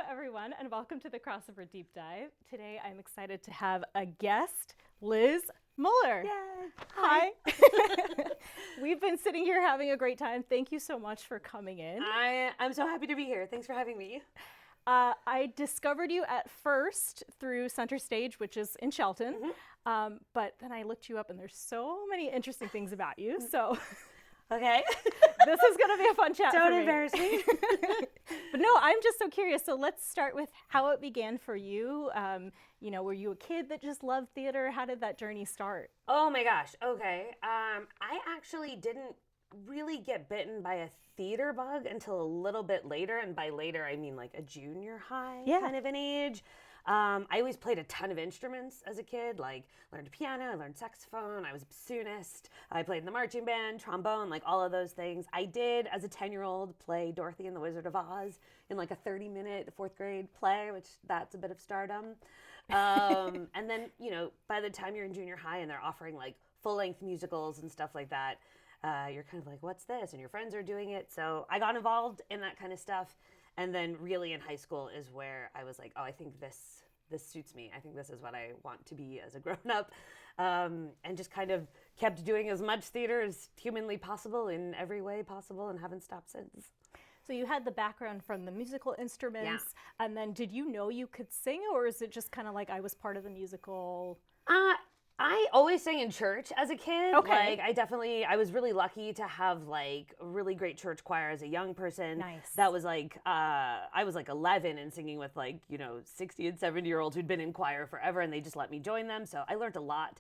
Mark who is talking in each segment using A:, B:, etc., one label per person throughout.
A: everyone, and welcome to the Crossover Deep Dive. Today, I'm excited to have a guest, Liz Muller.
B: Yay.
A: Hi. We've been sitting here having a great time. Thank you so much for coming in.
B: I'm so happy to be here. Thanks for having me.
A: I discovered you at first through Center Stage, which is in Shelton, but then I looked you up, and there's so many interesting things about you. So,
B: Okay.
A: this is going to be a fun chat.
B: Don't
A: for me.
B: embarrass me.
A: But no, I'm just so curious. So let's start with how it began for you. Were you a kid that just loved theater? How did that journey start?
B: Oh my gosh. Okay. I actually didn't really get bitten by a theater bug until a little bit later. And by later, I mean like a junior high kind of an age. I always played a ton of instruments as a kid, like learned piano, I learned saxophone, I was a bassoonist, I played in the marching band, trombone, like all of those things. I did, as a 10-year-old, play Dorothy and the Wizard of Oz in like a 30-minute fourth grade play, which that's a bit of stardom. And then, by the time you're in junior high and they're offering like full-length musicals and stuff like that, you're kind of like, what's this? And your friends are doing it. So I got involved in that kind of stuff. And then really in high school is where I was like, oh, I think this suits me. I think this is what I want to be as a grown-up. And just kind of kept doing as much theater as humanly possible in every way possible and haven't stopped since.
A: So you had the background from the musical instruments, and then did you know you could sing, or is it just kind of like I was part of the musical?
B: I always sang in church as a kid.
A: Okay.
B: Like I was really lucky to have like a really great church choir as a young person.
A: Nice.
B: That was like, I was like 11 and singing with like, 60 and 70-year-olds who'd been in choir forever, and they just let me join them. So I learned a lot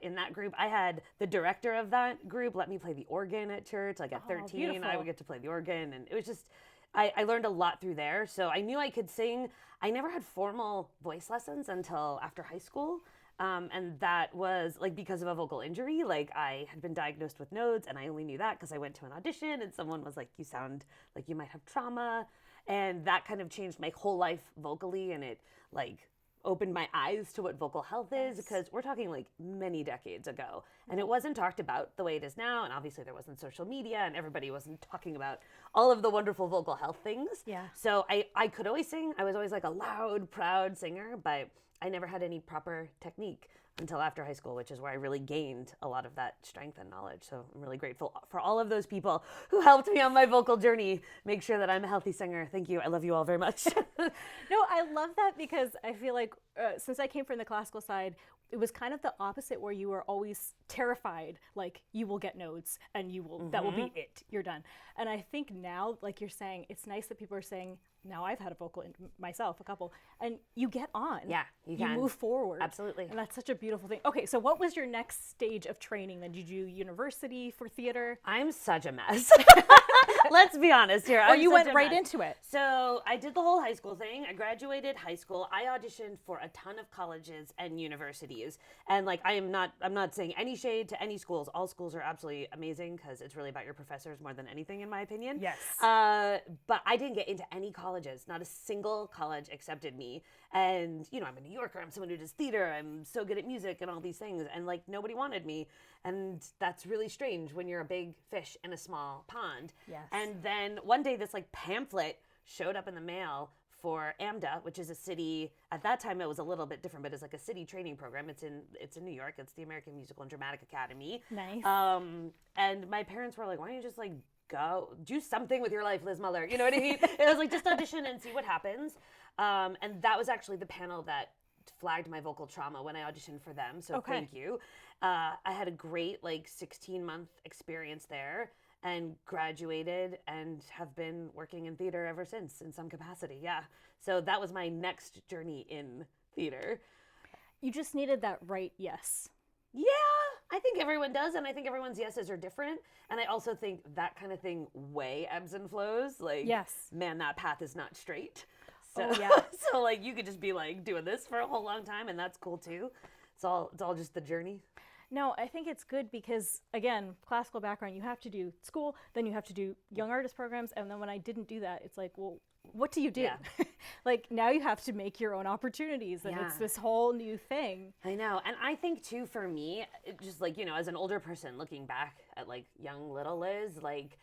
B: in that group. I had the director of that group let me play the organ at church. Like at 13,
A: beautiful.
B: I would get to play the organ, and it was just, I learned a lot through there. So I knew I could sing. I never had formal voice lessons until after high school. And that was like because of a vocal injury. Like I had been diagnosed with nodes, and I only knew that because I went to an audition and someone was like, you sound like you might have trauma. And that kind of changed my whole life vocally, and it like opened my eyes to what vocal health is, because we're talking like many decades ago, and it wasn't talked about the way it is now. And obviously there wasn't social media, and everybody wasn't talking about all of the wonderful vocal health things.
A: Yeah.
B: So I could always sing. I was always like a loud, proud singer, but I never had any proper technique until after high school, which is where I really gained a lot of that strength and knowledge. So I'm really grateful for all of those people who helped me on my vocal journey make sure that I'm a healthy singer. Thank you. I love you all very much.
A: No, I love that, because I feel like since I came from the classical side, it was kind of the opposite, where you were always terrified, like you will get nodes and that will be it. You're done. And I think now, like you're saying, it's nice that people are saying, now I've had a vocal myself, a couple, and you get on.
B: Yeah, you can.
A: move forward.
B: Absolutely.
A: And that's such a beautiful thing. Okay, so what was your next stage of training then? Did you do university for theater?
B: I'm such a mess. Let's be honest here.
A: Or you went right into it?
B: So I did the whole high school thing. I graduated high school. I auditioned for a ton of colleges and universities. And like, I'm not saying any shade to any schools. All schools are absolutely amazing, because it's really about your professors more than anything, in my opinion.
A: Yes.
B: But I didn't get into any colleges. Not a single college accepted me. And, I'm a New Yorker. I'm someone who does theater. I'm so good at music and all these things. And like, nobody wanted me. And that's really strange when you're a big fish in a small pond.
A: Yes.
B: And then one day this like pamphlet showed up in the mail for AMDA, which is a city, at that time it was a little bit different, but it's like a city training program. It's in New York. It's the American Musical and Dramatic Academy.
A: Nice.
B: And my parents were like, why don't you just like go do something with your life, Liz Muller? You know what I mean? It was like, just audition and see what happens. And that was actually the panel that flagged my vocal trauma when I auditioned for them. So Thank you. I had a great like 16-month experience there, and graduated and have been working in theater ever since in some capacity. Yeah. So that was my next journey in theater.
A: You just needed that right yes.
B: Yeah, I think everyone does, and I think everyone's yeses are different. And I also think that kind of thing way ebbs and flows. Like,
A: yes,
B: man, that path is not straight. So,
A: oh, yeah.
B: So like you could just be like doing this for a whole long time, and that's cool too. It's all just the journey.
A: No, I think it's good because, again, classical background, you have to do school, then you have to do young artist programs. And then when I didn't do that, it's like, well, what do you do?
B: Yeah.
A: Like, now you have to make your own opportunities, and it's this whole new thing.
B: I know. And I think too, for me, it just like, as an older person looking back at like young little Liz, like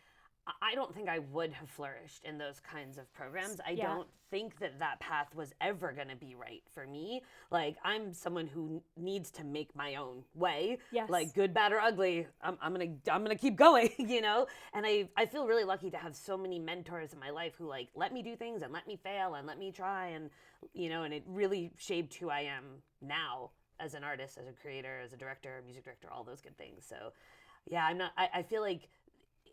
B: I don't think I would have flourished in those kinds of programs. I
A: Yeah.
B: don't think that path was ever going to be right for me. Like, I'm someone who needs to make my own way.
A: Yes.
B: Like, good, bad, or ugly, I'm gonna keep going, you know. And I feel really lucky to have so many mentors in my life who like let me do things and let me fail and let me try, and you know, and it really shaped who I am now as an artist, as a creator, as a director, music director, all those good things. So, yeah, I feel like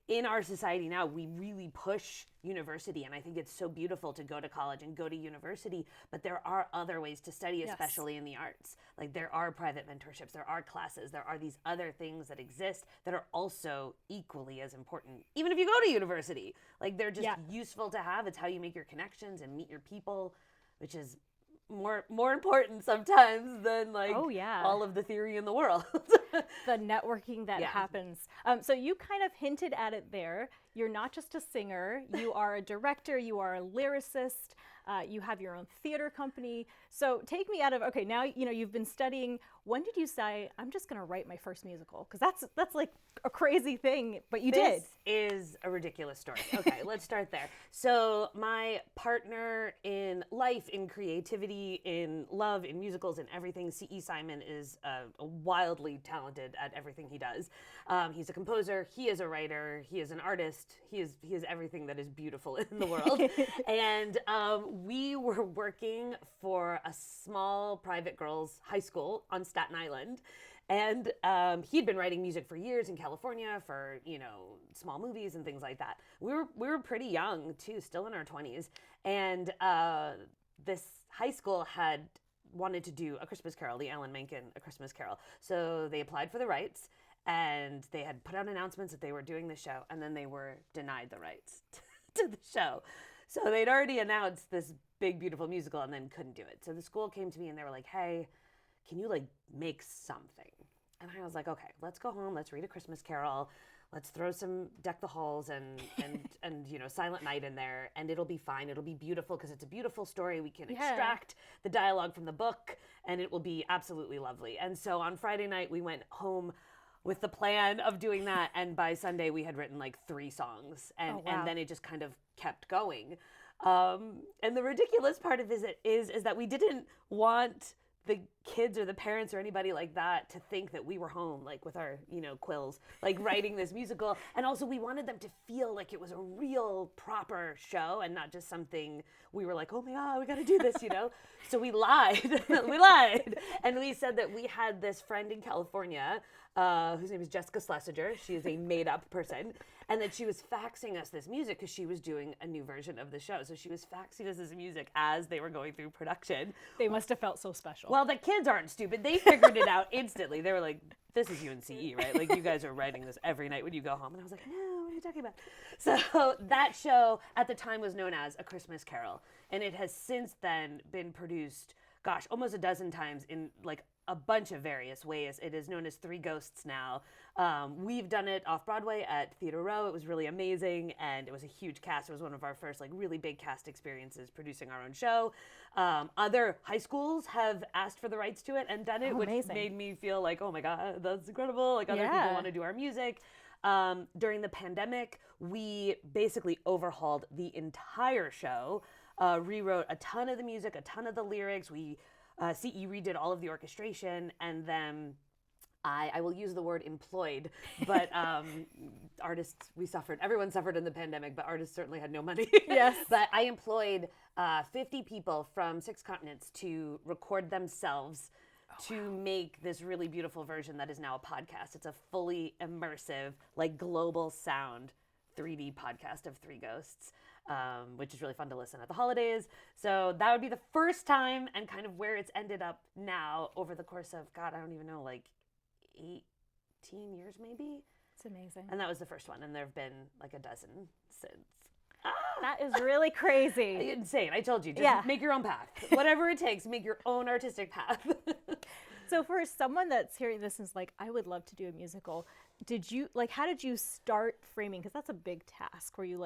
B: in our society now, we really push university, and I think it's so beautiful to go to college and go to university, but there are other ways to study, especially in the arts. Like, there are private mentorships, there are classes, there are these other things that exist that are also equally as important, even if you go to university. Like, they're just useful to have. It's how you make your connections and meet your people, which is more important sometimes than like all of the theory in the world.
A: The networking that happens. So you kind of hinted at it there. You're not just a singer, you are a director, you are a lyricist, you have your own theater company. So take me out of, okay, now you know you've been studying. When did you say, I'm just gonna write my first musical? Because that's like a crazy thing, but you did.
B: This is a ridiculous story. Okay, let's start there. So my partner in life, in creativity, in love, in musicals, in everything, C.E. Simon is wildly talented at everything he does. He's a composer, he is a writer, he is an artist, he is everything that is beautiful in the world. And we were working for a small private girls' high school on Staten Island. And he'd been writing music for years in California for, you know, small movies and things like that. We were pretty young too, still in our 20s. And this high school had wanted to do A Christmas Carol, the Alan Menken A Christmas Carol. So they applied for the rights, and they had put out announcements that they were doing the show, and then they were denied the rights to the show. So they'd already announced this big, beautiful musical and then couldn't do it. So the school came to me and they were like, hey, can you like make something? And I was like, okay, let's go home. Let's read A Christmas Carol. Let's throw some Deck the Halls and you know, Silent Night in there, and it'll be fine. It'll be beautiful because it's a beautiful story. We can extract the dialogue from the book, and it will be absolutely lovely. And so on Friday night, we went home with the plan of doing that, and by Sunday, we had written like 3 songs, and then it just kind of kept going. And the ridiculous part of it is that we didn't want the kids or the parents or anybody like that to think that we were home, like with our, you know, quills, like writing this musical. And also we wanted them to feel like it was a real proper show and not just something we were like, oh my God, we got to do this, you know? So we lied. We lied. And we said that we had this friend in California whose name is Jessica Schlesinger. She is a made-up person. And that she was faxing us this music because she was doing a new version of the show. So she was faxing us this music as they were going through production.
A: They must have felt so special.
B: Well, the kids aren't stupid. They figured it out instantly. They were like, this is UNCE, right? Like, you guys are writing this every night when you go home. And I was like, no, what are you talking about? So that show at the time was known as A Christmas Carol. And it has since then been produced, gosh, almost a dozen times in like a bunch of various ways. It is known as Three Ghosts now. We've done it off Broadway at Theater Row. It was really amazing, and it was a huge cast. It was one of our first like really big cast experiences producing our own show. Other high schools have asked for the rights to it and done it, which made me feel like, oh my God, that's incredible. Like other people want to do our music. During the pandemic, we basically overhauled the entire show, rewrote a ton of the music, a ton of the lyrics. We CE redid all of the orchestration, and then I will use the word employed, but artists, we suffered. Everyone suffered in the pandemic, but artists certainly had no money.
A: Yes.
B: But I employed 50 people from 6 continents to record themselves to make this really beautiful version that is now a podcast. It's a fully immersive, like global sound 3D podcast of Three Ghosts. Which is really fun to listen at the holidays. So that would be the first time, and kind of where it's ended up now over the course of, God, I don't even know, like 18 years maybe.
A: It's amazing.
B: And that was the first one, and there have been like a dozen since.
A: That is really crazy.
B: Insane. I told you, just make your own path. Whatever it takes, make your own artistic path.
A: So for someone that's hearing this and is like, I would love to do a musical, how did you start framing? Because that's a big task where you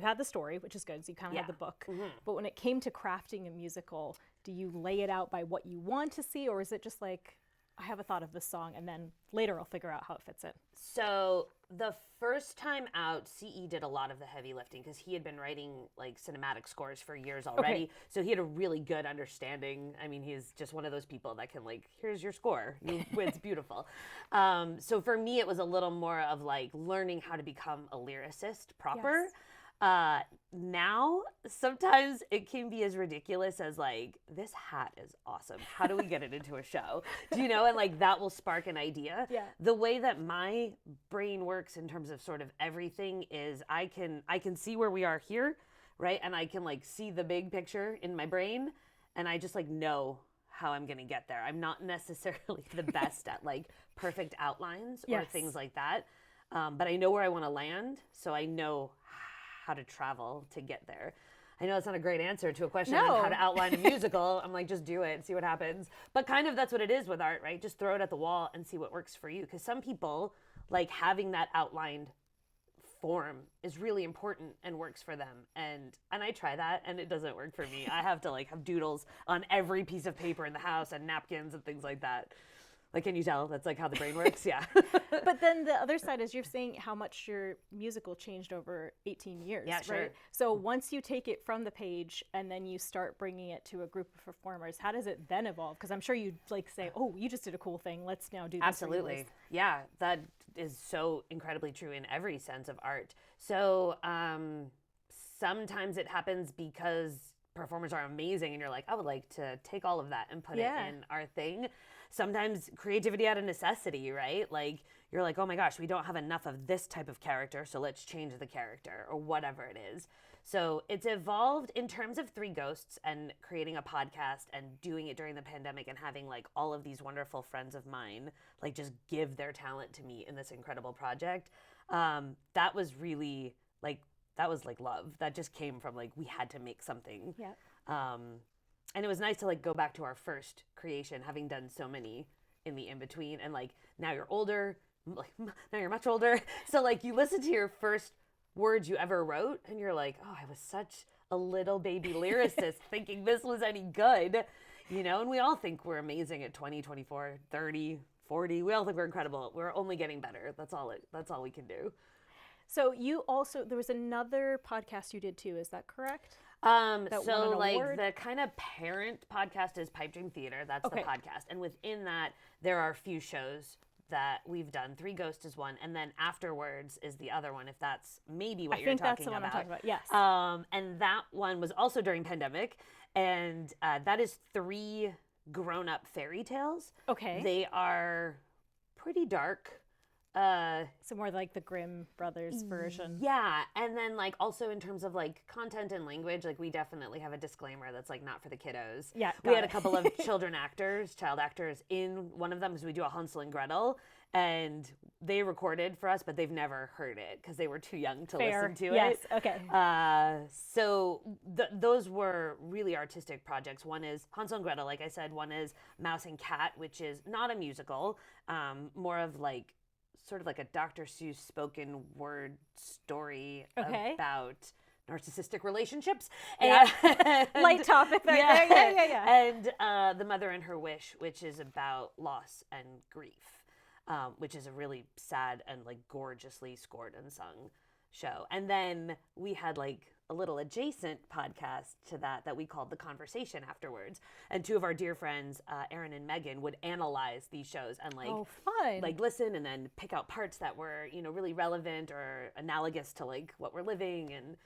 A: had the story, which is good, so you kind of had the book. Mm-hmm. But when it came to crafting a musical, do you lay it out by what you want to see, or is it just like, I have a thought of this song, and then later I'll figure out how it fits in.
B: So the first time out, CE did a lot of the heavy lifting because he had been writing like cinematic scores for years already.
A: Okay.
B: So he had a really good understanding. I mean, he's just one of those people that can like, here's your score. It's beautiful. So for me, it was a little more of like learning how to become a lyricist proper.
A: Yes.
B: Now, sometimes it can be as ridiculous as like, this hat is awesome. How do we get it into a show? Do you know? And like that will spark an idea.
A: Yeah.
B: The way that my brain works in terms of sort of everything is I can see where we are here, right? And I can like see the big picture in my brain, and I just like know how I'm going to get there. I'm not necessarily the best at like perfect outlines or
A: Yes.
B: things like that. But I know where I want to land, so I know how to travel to get there. I know it's not a great answer to a question on how to outline a musical. I'm like, just do it, see what happens. But kind of that's what it is with art, right? Just throw it at the wall and see what works for you. Because some people, like having that outlined form is really important and works for them. And I try that and it doesn't work for me. I have to like have doodles on every piece of paper in the house and napkins and things like that. Like, can you tell? That's like how the brain works. Yeah.
A: But then the other side is you're saying how much your musical changed over 18 years,
B: Yeah, sure.
A: right? So once you take it from the page and then you start bringing it to a group of performers, how does it then evolve? Because I'm sure you'd like say, oh, you just did a cool thing. Let's now do this.
B: Absolutely. Yeah, that is so incredibly true in every sense of art. So sometimes it happens because performers are amazing and you're like, I would like to take all of that and put it in our thing. Sometimes creativity out of necessity, right? Like you're like, oh my gosh, we don't have enough of this type of character, so let's change the character or whatever it is. So it's evolved in terms of Three Ghosts and creating a podcast and doing it during the pandemic and having like all of these wonderful friends of mine like just give their talent to me in this incredible project. That was really like, that was like love. That just came from like, we had to make something.
A: Yeah.
B: And it was nice to like go back to our first creation, having done so many in the in-between. And like, now you're older, like now you're much older. So like you listen to your first words you ever wrote and you're like, oh, I was such a little baby lyricist thinking this was any good, you know? And we all think we're amazing at 20, 24, 30, 40. We all think we're incredible. We're only getting better. That's all we can do.
A: So you also, there was another podcast you did too, is that correct?
B: So like the kind of parent podcast is Pipe Dream Theater. That's the podcast. And within that, there are a few shows that we've done. Three Ghosts is one. And then Afterwards is the other one, if that's maybe what you're talking about.
A: I think that's the one I'm talking about, yes.
B: And that one was also during pandemic. And that is 3 grown-up fairy tales.
A: Okay.
B: They are pretty dark.
A: So more like the Grimm brothers version.
B: Yeah, and then like also in terms of like content and language, like we definitely have a disclaimer that's like not for the kiddos.
A: Yeah,
B: we had a couple of child actors in one of them because we do a Hansel and Gretel, and they recorded for us, but they've never heard it because they were too young to listen to
A: yes.
B: it.
A: Okay.
B: So those were really artistic projects. One is Hansel and Gretel, like I said. One is Mouse and Cat, which is not a musical, more of like sort of like a Dr. Seuss spoken word story about narcissistic relationships. And,
A: light topic there. Yeah.
B: And The Mother and Her Wish, which is about loss and grief, which is a really sad and like gorgeously scored and sung show. And then we had like a little adjacent podcast to that we called The Conversation Afterwards. And 2 of our dear friends, Erin and Megan, would analyze these shows and like,
A: fun.
B: like listen and then pick out parts that were, you know, really relevant or analogous to like what we're living. And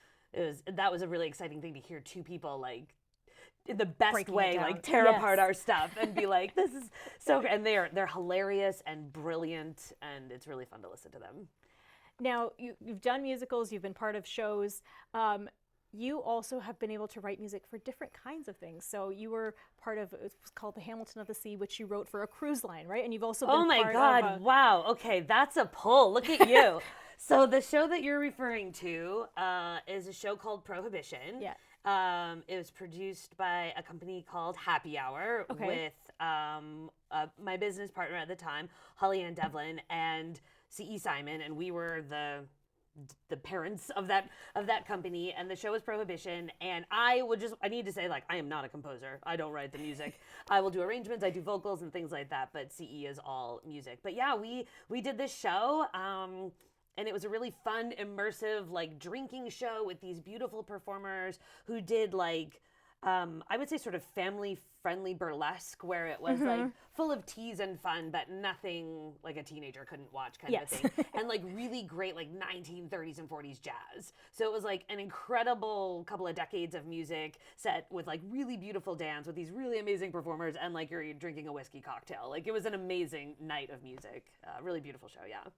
B: that was a really exciting thing to hear 2 people like in the best
A: breaking
B: way, like tear apart our stuff and be like, this is so great. And they're hilarious and brilliant, and it's really fun to listen to them.
A: Now, you've done musicals, you've been part of shows. You also have been able to write music for different kinds of things. So you were part of, it was called The Hamilton of the Sea, which you wrote for a cruise line, right? And you've also been part of
B: wow. Okay, that's a pull. Look at you. So the show that you're referring to is a show called Prohibition.
A: Yeah.
B: It was produced by a company called Happy Hour with my business partner at the time, Holly Ann Devlin, and C.E. Simon, and we were the the parents of that company, and the show was Prohibition. And I need to say, like, I am not a composer. I don't write the music. I will do arrangements, I do vocals and things like that, but CE is all music. But yeah, we did this show, and it was a really fun, immersive, like, drinking show with these beautiful performers who did, like, I would say sort of family-friendly burlesque, where it was like full of tease and fun, but nothing like a teenager couldn't watch kind of a thing. And like really great like 1930s and 40s jazz. So it was like an incredible couple of decades of music set with like really beautiful dance with these really amazing performers, and like you're drinking a whiskey cocktail. Like it was an amazing night of music. Really beautiful show, yeah.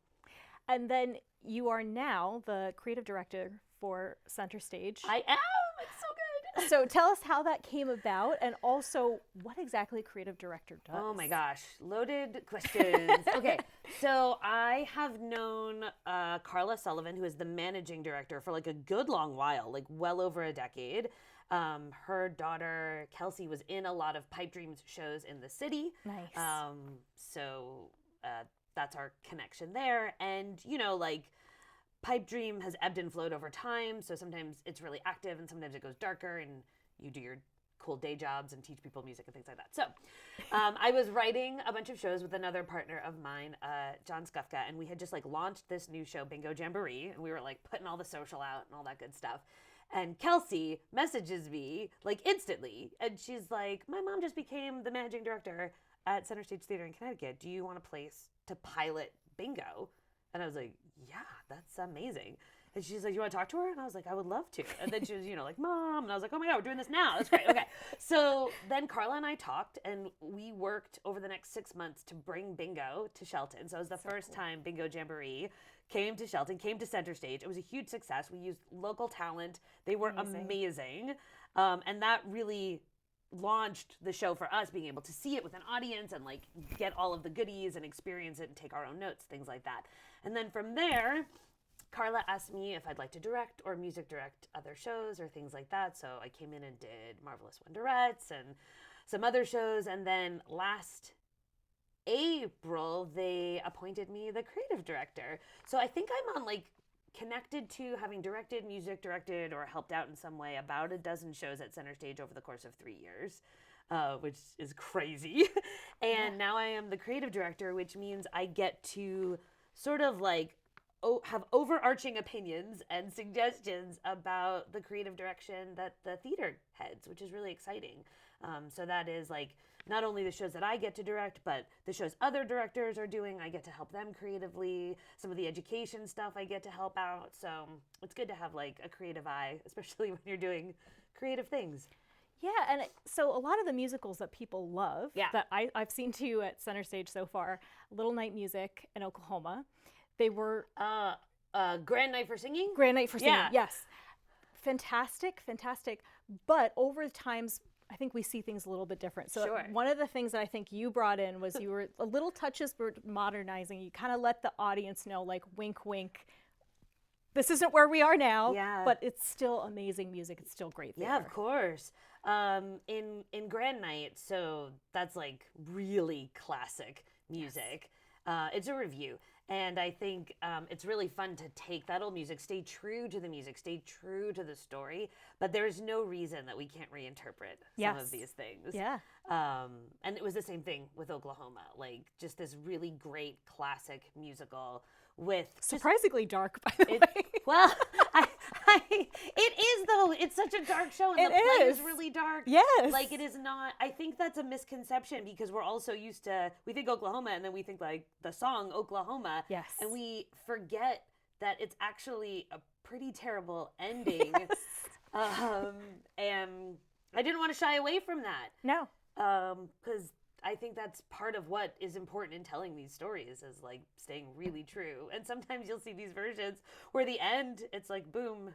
A: And then you are now the creative director for Center Stage.
B: I am. It's so good.
A: So tell us how that came about, and also what exactly a creative director does.
B: Oh my gosh, loaded questions. Okay, so I have known Carla Sullivan, who is the managing director, for like a good long while, like well over a decade. Her daughter Kelsey was in a lot of Pipe Dreams shows in the city.
A: Nice.
B: So that's our connection there. And, you know, like, Pipe Dream has ebbed and flowed over time, so sometimes it's really active and sometimes it goes darker, and you do your cool day jobs and teach people music and things like that. So I was writing a bunch of shows with another partner of mine, John Skufka, and we had just like launched this new show, Bingo Jamboree, and we were like putting all the social out and all that good stuff. And Kelsey messages me like instantly, and she's like, my mom just became the managing director at Center Stage Theater in Connecticut. Do you want a place to pilot bingo? And I was like, yeah, that's amazing. And she's like, you want to talk to her? And I was like, I would love to. And then she was, you know, like, Mom. And I was like, oh my God, we're doing this now. That's great. Okay. So then Carla and I talked, and we worked over the next 6 months to bring bingo to Shelton. So it was the first time Bingo Jamboree came to Shelton, came to Center Stage. It was a huge success. We used local talent. They were amazing. And that really launched the show for us, being able to see it with an audience and like get all of the goodies and experience it and take our own notes, things like that. And then from there, Carla asked me if I'd like to direct or music direct other shows or things like that. So I came in and did Marvelous Wonderettes and some other shows. And then last April, they appointed me the creative director. So I think I'm on like connected to having directed, music directed, or helped out in some way about a dozen shows at Center Stage over the course of 3 years, which is crazy. And now I am the creative director, which means I get to sort of like have overarching opinions and suggestions about the creative direction that the theater heads, which is really exciting. So that is like not only the shows that I get to direct, but the shows other directors are doing. I get to help them creatively. Some of the education stuff I get to help out. So it's good to have like a creative eye, especially when you're doing creative things.
A: Yeah, and so a lot of the musicals that people love, that I've seen too at Center Stage so far, Little Night Music in Oklahoma, they were...
B: Grand Night for Singing?
A: Grand Night for Singing, yes. Fantastic. But over times, I think we see things a little bit different. So one of the things that I think you brought in was you were a little touches for modernizing. You kind of let the audience know, like, wink, wink, this isn't where we are now, but it's still amazing music. It's still great theater.
B: Yeah, of course. In Grand Night, so that's like really classic music. It's a review. And I think it's really fun to take that old music, stay true to the music, stay true to the story, but there's no reason that we can't reinterpret some of these things.
A: Yeah.
B: And it was the same thing with Oklahoma, like just this really great classic musical with...
A: Surprisingly dark, by the way.
B: Well, it is though. It's such a dark show, and the play is really dark.
A: Yes.
B: Like it is not. I think that's a misconception because we're also used to, we think Oklahoma and then we think like the song Oklahoma.
A: Yes.
B: And we forget that it's actually a pretty terrible ending. And I didn't want to shy away from that.
A: No.
B: Because I think that's part of what is important in telling these stories is like staying really true. And sometimes you'll see these versions where the end, it's like, boom,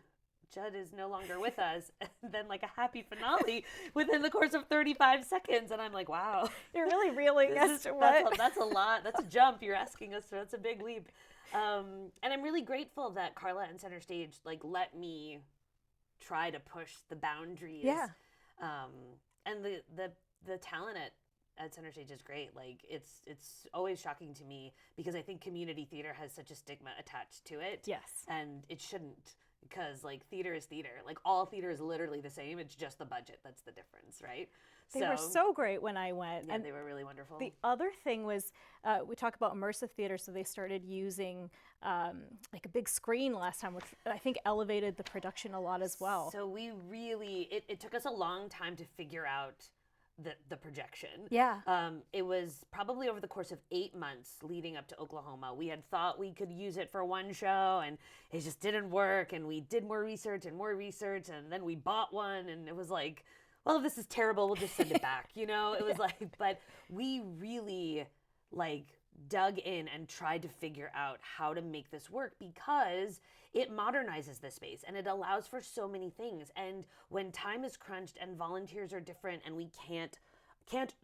B: Judd is no longer with us. And then like a happy finale within the course of 35 seconds. And I'm like, wow.
A: You're really reeling as to what?
B: That's a lot. That's a jump you're asking us. That's a big leap. And I'm really grateful that Carla and Center Stage like let me try to push the boundaries.
A: Yeah.
B: And the talent at Center Stage is great. Like it's always shocking to me because I think community theater has such a stigma attached to it.
A: Yes.
B: And it shouldn't, because like theater is theater. Like all theater is literally the same. It's just the budget that's the difference, right?
A: They were so great when I went.
B: Yeah, and they were really wonderful.
A: The other thing was, we talk about immersive theater, so they started using like a big screen last time, which I think elevated the production a lot as well.
B: So we really, it took us a long time to figure out the projection.
A: Yeah.
B: It was probably over the course of 8 months leading up to Oklahoma. We had thought we could use it for one show, and it just didn't work, and we did more research, and then we bought one, and it was like, well, if this is terrible, we'll just send it back, you know? It was like, but we really like dug in and tried to figure out how to make this work, because it modernizes the space and it allows for so many things. And when time is crunched and volunteers are different and we can't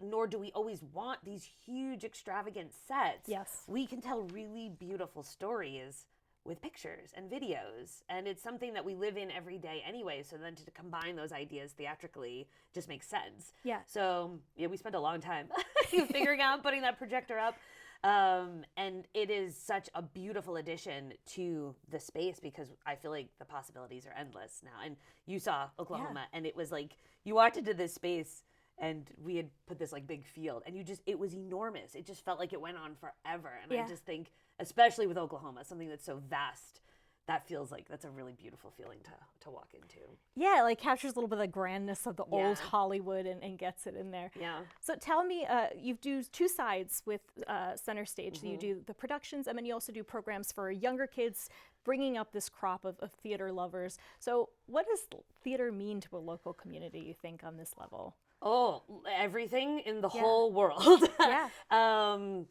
B: nor do we always want these huge extravagant sets.
A: Yes.
B: We can tell really beautiful stories with pictures and videos, and it's something that we live in every day anyway, so then to combine those ideas theatrically just makes sense.
A: Yeah.
B: So yeah, we spent a long time figuring out putting that projector up, and it is such a beautiful addition to the space, because I feel like the possibilities are endless now. And you saw Oklahoma, and it was like you walked into this space and we had put this like big field, and it was enormous. It just felt like it went on forever. And I just think, especially with Oklahoma, something that's so vast, that feels like that's a really beautiful feeling to walk into.
A: Yeah, like captures a little bit of the grandness of the old Hollywood and gets it in there.
B: Yeah.
A: So tell me, you do two sides with Center Stage. Mm-hmm. You do the productions, and then you also do programs for younger kids, bringing up this crop of theater lovers. So what does theater mean to a local community, you think, on this level?
B: Oh, everything in the whole world.
A: Yeah.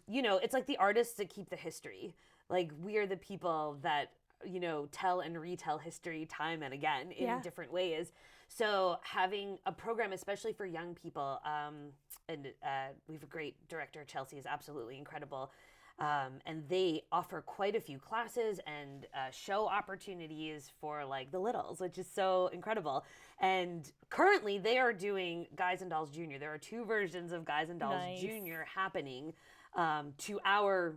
B: You know, it's like the artists that keep the history. Like, we are the people that, you know, tell and retell history time and again in different ways. So having a program, especially for young people, and we have a great director, Chelsea is absolutely incredible. And they offer quite a few classes and show opportunities for like the littles, which is so incredible. And currently they are doing Guys and Dolls Junior. There are two versions of Guys and Dolls Junior happening to our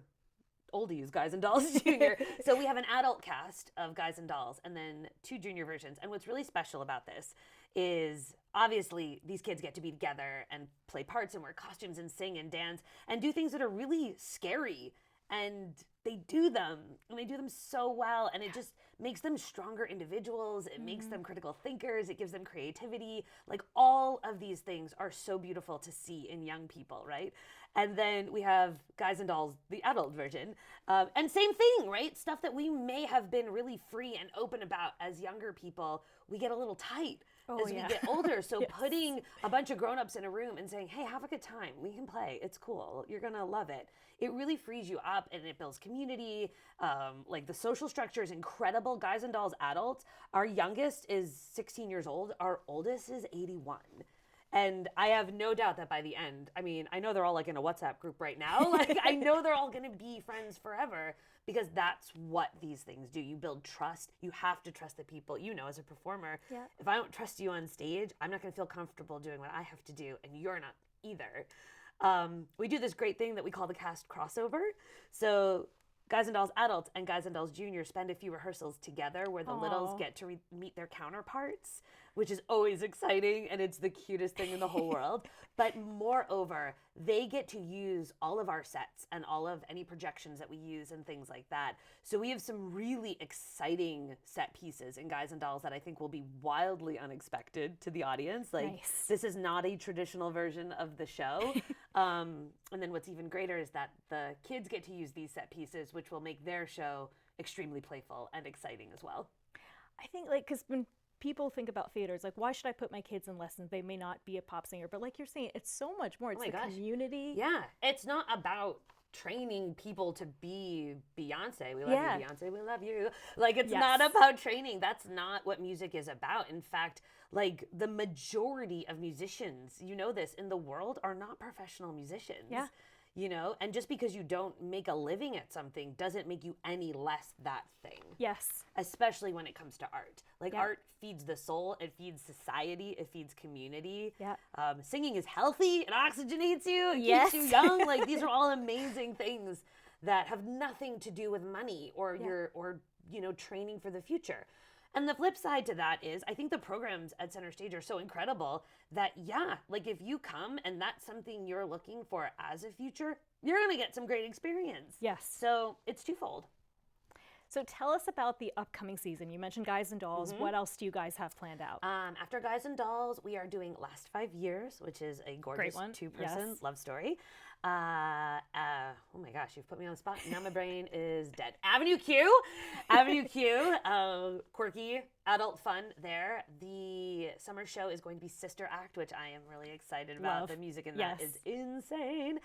B: oldies, Guys and Dolls Junior. So we have an adult cast of Guys and Dolls and then two junior versions. And what's really special about this is obviously these kids get to be together and play parts and wear costumes and sing and dance and do things that are really scary. And they do them, and they do them so well, and it just makes them stronger individuals. It makes them critical thinkers. It gives them creativity. Like, all of these things are so beautiful to see in young people, right? And then we have Guys and Dolls, the adult version, and same thing, right? Stuff that we may have been really free and open about as younger people, we get a little tight as we get older. So putting a bunch of grown-ups in a room and saying, hey, have a good time. We can play. It's cool. You're going to love it. It really frees you up, and it builds community. Like, the social structure is incredible. Guys and Dolls adults, our youngest is 16 years old. Our oldest is 81. And I have no doubt that by the end, I mean, I know they're all like in a WhatsApp group right now. Like, I know they're all going to be friends forever, because that's what these things do. You build trust. You have to trust the people. You know, as a performer, if I don't trust you on stage, I'm not going to feel comfortable doing what I have to do, and you're not either. We do this great thing that we call the cast crossover. So Guys and Dolls adults and Guys and Dolls Junior spend a few rehearsals together where the littles get to meet their counterparts, which is always exciting, and it's the cutest thing in the whole world. But moreover, they get to use all of our sets and all of any projections that we use and things like that. So we have some really exciting set pieces in Guys and Dolls that I think will be wildly unexpected to the audience. Like, this is not a traditional version of the show. And then what's even greater is that the kids get to use these set pieces, which will make their show extremely playful and exciting as well.
A: I think, like, because when people think about theater, it's like, why should I put my kids in lessons? They may not be a pop singer, but like you're saying, it's so much more. It's community.
B: Yeah, it's not about training people to be Beyonce. We love you, Beyonce. We love you. Like, it's not about training. That's not what music is about. In fact, like, the majority of musicians, you know this, in the world are not professional musicians.
A: Yeah.
B: you know? And just because you don't make a living at something doesn't make you any less that thing.
A: Yes.
B: Especially when it comes to art. Like
A: Yeah.
B: art feeds the soul, it feeds society, it feeds community.
A: Yeah.
B: Singing is healthy, it oxygenates you, it
A: Yes.
B: keeps you young. Like these are all amazing things that have nothing to do with money or training for the future. And the flip side to that is I think the programs at Center Stage are so incredible that, like if you come and that's something you're looking for as a future, you're going to get some great experience.
A: Yes.
B: So it's twofold.
A: So tell us about the upcoming season. You mentioned Guys and Dolls. What else do you guys have planned out?
B: After Guys and Dolls, we are doing Last 5 Years, which is a gorgeous two-person love story. Oh my gosh, you've put me on the spot. Now my brain is dead. Avenue Q, quirky adult fun there. The summer show is going to be Sister Act, which I am really excited about.
A: Love.
B: The music in that is insane.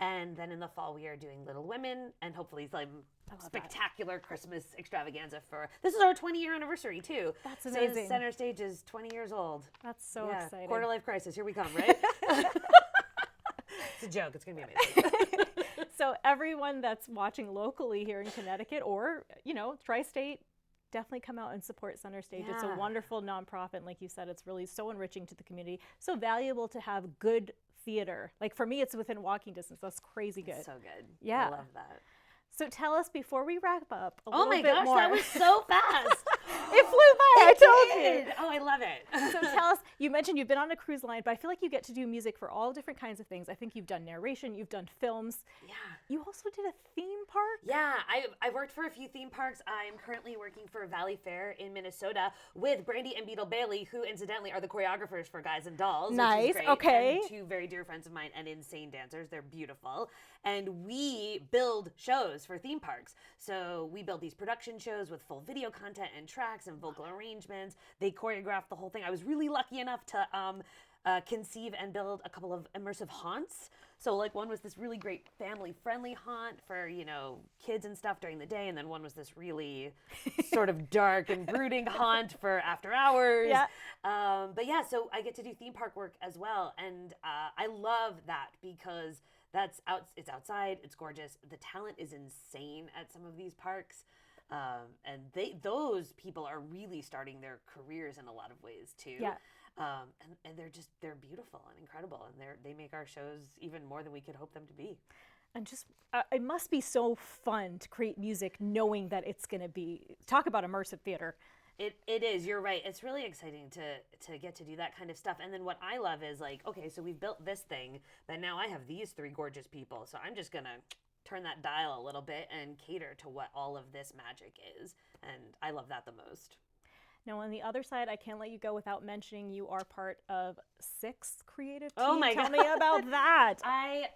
B: And then in the fall, we are doing Little Women and hopefully some spectacular Christmas extravaganza for, this is our 20-year anniversary too.
A: That's amazing.
B: So Center Stage is 20 years old.
A: That's so exciting.
B: Quarter life crisis, here we come, right? It's a joke, it's gonna be amazing.
A: So everyone that's watching locally here in Connecticut or, tri-state, definitely come out and support Center Stage. It's a wonderful nonprofit. And like you said, it's really so enriching to the community. So valuable to have good theater. Like for me, it's within walking distance. That's crazy good.
B: So good.
A: Yeah.
B: I love that.
A: So tell us before we wrap up a
B: oh
A: little
B: my
A: bit
B: gosh,
A: more.
B: that was so fast.
A: It flew by. I told you.
B: Oh, I love it.
A: So tell us, you mentioned you've been on a cruise line, but I feel like you get to do music for all different kinds of things. I think you've done narration, you've done films.
B: Yeah.
A: You also did a theme park?
B: Yeah, I worked for a few theme parks. I'm currently working for Valley Fair in Minnesota with Brandy and Beetle Bailey, who incidentally are the choreographers for Guys and Dolls.
A: Nice,
B: which is great.
A: okay.
B: And two very dear friends of mine and insane dancers. They're beautiful. And we build shows for theme parks. So we build these production shows with full video content and tracks and vocal arrangements. They choreograph the whole thing. I was really lucky enough to conceive and build a couple of immersive haunts. So like one was this really great family-friendly haunt for, kids and stuff during the day. And then one was this really sort of dark and brooding haunt for after hours.
A: Yeah.
B: But yeah, so I get to do theme park work as well. And I love that because it's outside, it's gorgeous. The talent is insane at some of these parks. And those people are really starting their careers in a lot of ways too.
A: Yeah.
B: And they're beautiful and incredible, and they make our shows even more than we could hope them to be.
A: And just, it must be so fun to create music knowing that it's going to be, talk about immersive theater.
B: It is, you're right. It's really exciting to get to do that kind of stuff. And then what I love is like, okay, so we've built this thing, but now I have these three gorgeous people. So I'm just going to turn that dial a little bit and cater to what all of this magic is. And I love that the most.
A: Now, on the other side, I can't let you go without mentioning you are part of Six creative team.
B: Oh my
A: Tell
B: God.
A: me about that.
B: I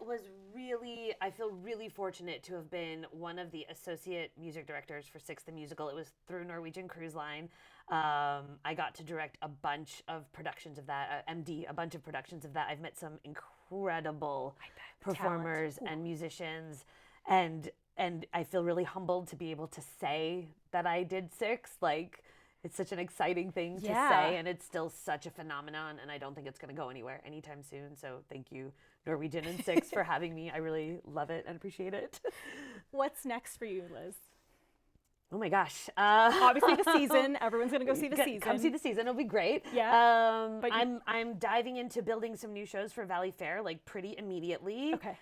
B: feel really fortunate to have been one of the associate music directors for Six the Musical. It was through Norwegian Cruise Line. I got to direct a bunch of productions of that, a bunch of productions of that. I've met some incredible performers and musicians, and I feel really humbled to be able to say that I did Six. Like, it's such an exciting thing to say, and it's still such a phenomenon, and I don't think it's going to go anywhere anytime soon. So thank you, Norwegian and Six, for having me. I really love it and appreciate it.
A: What's next for you, Liz?
B: Oh my gosh.
A: Obviously the season. Everyone's going to go see the season.
B: Come see the season. It'll be great.
A: Yeah.
B: But I'm diving into building some new shows for Valley Fair, like pretty immediately.
A: Okay.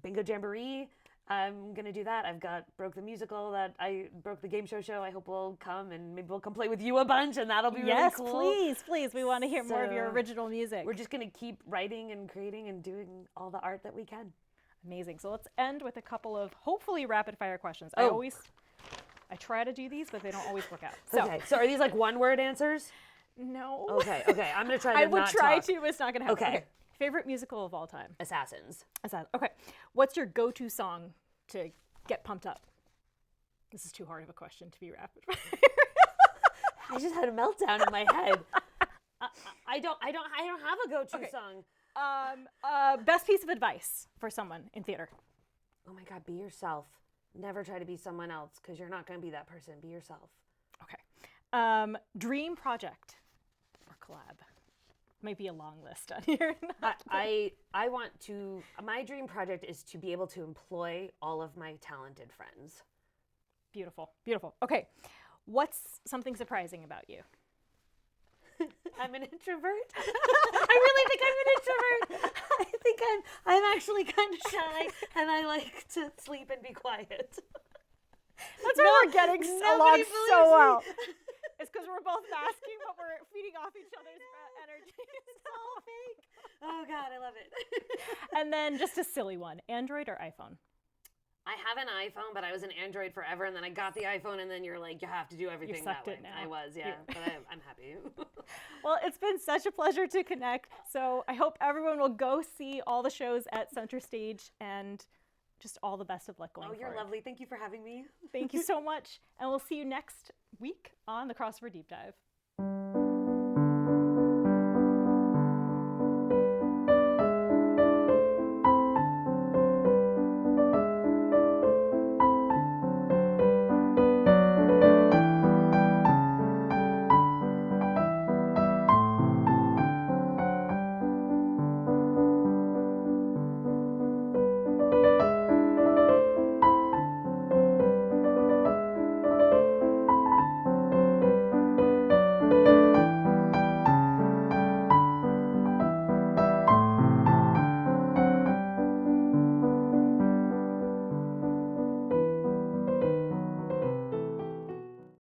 B: Bingo Jamboree. I'm going to do that. I've got Broke the Musical that I broke the game show. I hope will come and maybe we'll come play with you a bunch and that'll be really cool.
A: Yes, please. We want to hear more of your original music.
B: We're just going to keep writing and creating and doing all the art that we can.
A: Amazing. So let's end with a couple of hopefully rapid fire questions. I try to do these, but they don't always work out.
B: So are these like one word answers?
A: No.
B: Okay. I'm going to try to
A: I would
B: not
A: try
B: talk.
A: to, but it's not going to happen.
B: Okay.
A: Favorite musical of all time?
B: Assassins.
A: Okay. What's your go-to song to get pumped up? This is too hard of a question to be rapid fire.
B: I just had a meltdown in my head. I don't have a go-to song.
A: Best piece of advice for someone in theater?
B: Oh my God, be yourself. Never try to be someone else because you're not going to be that person. Be yourself.
A: Okay. Dream project or collab? might be a long list on here.
B: I want to, my dream project is to be able to employ all of my talented friends.
A: Beautiful, beautiful. Okay, what's something surprising about you?
B: I'm an introvert. I really think I'm an introvert. I think I'm actually kind of shy, and I like to sleep and be quiet.
A: That's why we're getting along so well. It's because we're both masking, but we're feeding off each other's energy.
B: It's all fake. Oh God, I love it.
A: And then just a silly one: Android or iPhone?
B: I have an iPhone, but I was an Android forever, and then I got the iPhone, and then you're like, you have to do everything that way.
A: Now.
B: I was, yeah. But I'm happy.
A: Well, it's been such a pleasure to connect. So I hope everyone will go see all the shows at Center Stage, and just all the best of luck going forward.
B: Oh, you're lovely. Thank you for having me.
A: Thank you so much. And we'll see you next week on the Crossover Deep Dive.